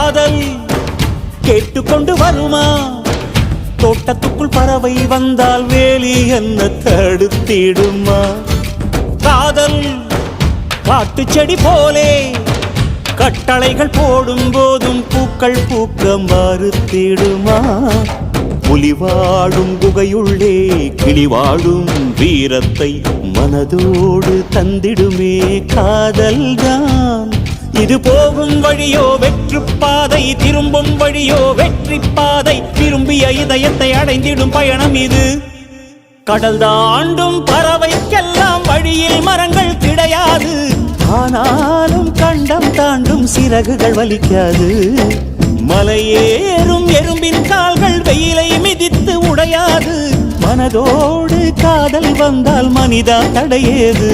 காதல் கேட்டுக்கொண்டு வருமா? தோட்டத்துக்குள் பறவை வந்தால் வேலி என்ன தடுத்திடுமா? காதல் காட்டு செடி போலே கட்டளைகள் போடும் போதும் பூக்கள் பூக்க மறுத்திடுமா? புலி வாழும் குகையுள்ளே கிளி வாழும் வீரத்தை மனதோடு தந்திடுமே காதல்தான். இது போகும் வழியோ வெற்று பாதை, திரும்பும் வழியோ வெற்றி பாதை. திரும்பிய இதயத்தை அடைந்திடும் பயணம் இது. கடல் தாண்டும் பறவைக்கெல்லாம் வழியில் மரங்கள் கிடையாது. ஆனாலும் கண்டம் தாண்டும் சிறகுகள் வலிக்காது. மலையேறும் எறும்பின் கால்கள் வெயிலை மிதித்து உடையாது. மனதோடு காதல் வந்தால் மனிதா தடையேது.